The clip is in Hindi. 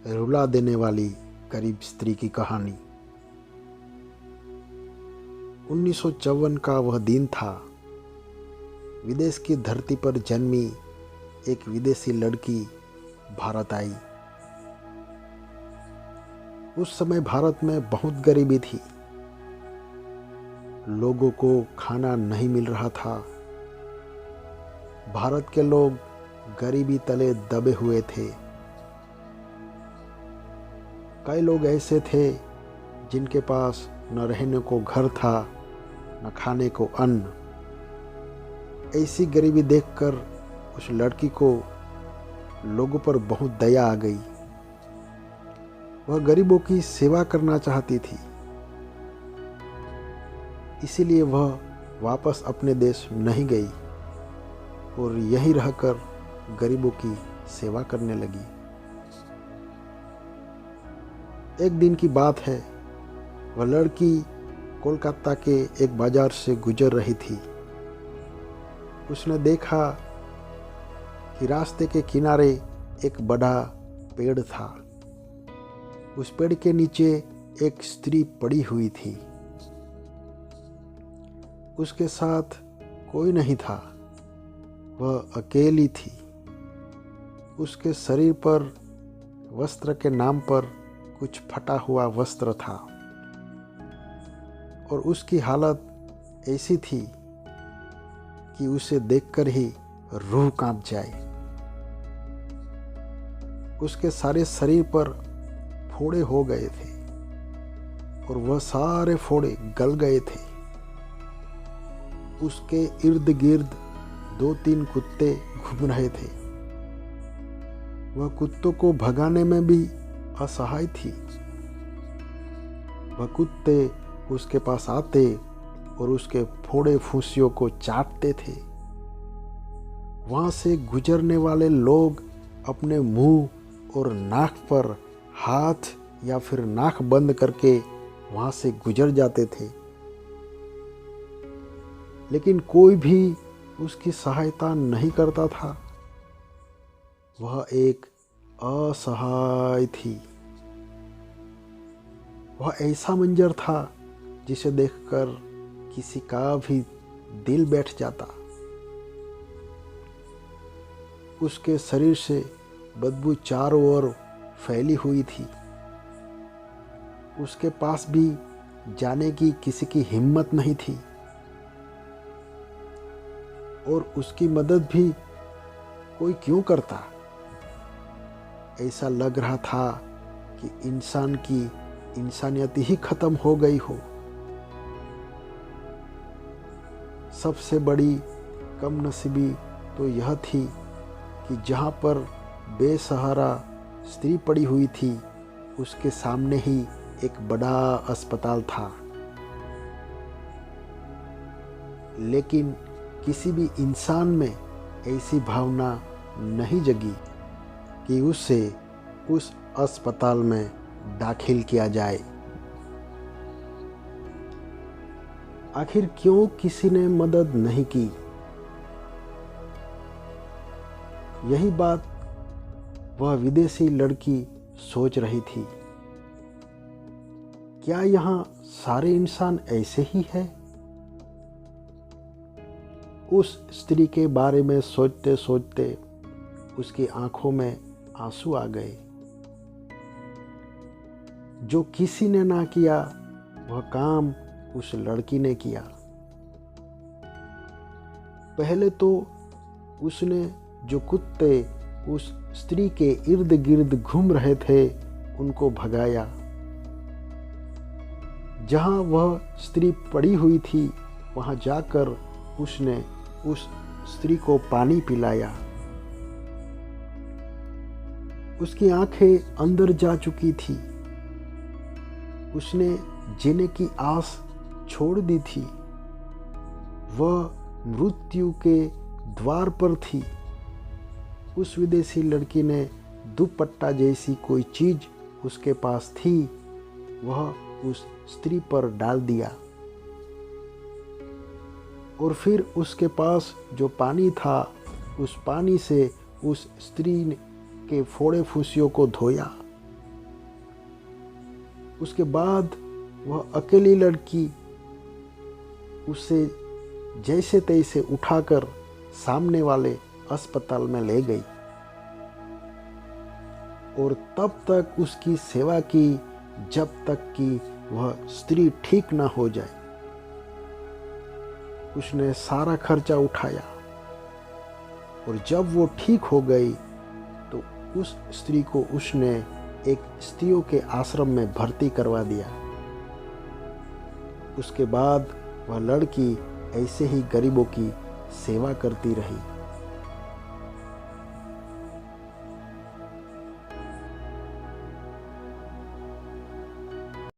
रुला देने वाली गरीब स्त्री की कहानी। 1954 का वह दिन था। विदेश की धरती पर जन्मी एक विदेशी लड़की भारत आई। उस समय भारत में बहुत गरीबी थी। लोगों को खाना नहीं मिल रहा था। भारत के लोग गरीबी तले दबे हुए थे। कई लोग ऐसे थे जिनके पास न रहने को घर था, न खाने को अन्न। ऐसी गरीबी देखकर उस लड़की को लोगों पर बहुत दया आ गई। वह गरीबों की सेवा करना चाहती थी। इसीलिए वह वापस अपने देश नहीं गई और यहीं रहकर गरीबों की सेवा करने लगी। एक दिन की बात है, वह लड़की कोलकाता के एक बाजार से गुजर रही थी। उसने देखा कि रास्ते के किनारे एक बड़ा पेड़ था। उस पेड़ के नीचे एक स्त्री पड़ी हुई थी। उसके साथ कोई नहीं था, वह अकेली थी। उसके शरीर पर वस्त्र के नाम पर कुछ फटा हुआ वस्त्र था और उसकी हालत ऐसी थी कि उसे देखकर ही रूह कांप जाए। उसके सारे शरीर पर फोड़े हो गए थे और वह सारे फोड़े गल गए थे। उसके इर्द गिर्द 2-3 कुत्ते घूम रहे थे। वह कुत्तों को भगाने में भी असहाय थी। वह कुत्ते उसके पास आते और उसके फोड़े फुंसियों को चाटते थे। वहां से गुजरने वाले लोग अपने मुंह और नाक पर हाथ या फिर नाक बंद करके वहां से गुजर जाते थे, लेकिन कोई भी उसकी सहायता नहीं करता था। वह एक असहाय थी। वह ऐसा मंजर था जिसे देखकर किसी का भी दिल बैठ जाता। उसके शरीर से बदबू चारों ओर फैली हुई थी। उसके पास भी जाने की किसी की हिम्मत नहीं थी और उसकी मदद भी कोई क्यों करता। ऐसा लग रहा था कि इंसान की इंसानियत ही खत्म हो गई हो। सबसे बड़ी कम नसीबी तो यह थी कि जहाँ पर बेसहारा स्त्री पड़ी हुई थी, उसके सामने ही एक बड़ा अस्पताल था। लेकिन किसी भी इंसान में ऐसी भावना नहीं जगी कि उससे उस अस्पताल में दाखिल किया जाए। आखिर क्यों किसी ने मदद नहीं की? यही बात वह विदेशी लड़की सोच रही थी। क्या यहाँ सारे इंसान ऐसे ही हैं? उस स्त्री के बारे में सोचते सोचते उसकी आंखों में आंसू आ गए। जो किसी ने ना किया वह काम उस लड़की ने किया। पहले तो उसने जो कुत्ते उस स्त्री के इर्द गिर्द घूम रहे थे उनको भगाया। जहां वह स्त्री पड़ी हुई थी वहां जाकर उसने उस स्त्री को पानी पिलाया। उसकी आंखें अंदर जा चुकी थी। उसने जीने की आस छोड़ दी थी। वह मृत्यु के द्वार पर थी। उस विदेशी लड़की ने दुपट्टा जैसी कोई चीज उसके पास थी, वह उस स्त्री पर डाल दिया और फिर उसके पास जो पानी था उस पानी से उस स्त्री के फोड़े फुंसियों को धोया। उसके बाद वह अकेली लड़की उसे जैसे तैसे उठाकर सामने वाले अस्पताल में ले गई और तब तक उसकी सेवा की जब तक कि वह स्त्री ठीक ना हो जाए। उसने सारा खर्चा उठाया और जब वो ठीक हो गई तो उस स्त्री को उसने एक स्त्रियों के आश्रम में भर्ती करवा दिया। उसके बाद वह लड़की ऐसे ही गरीबों की सेवा करती रही।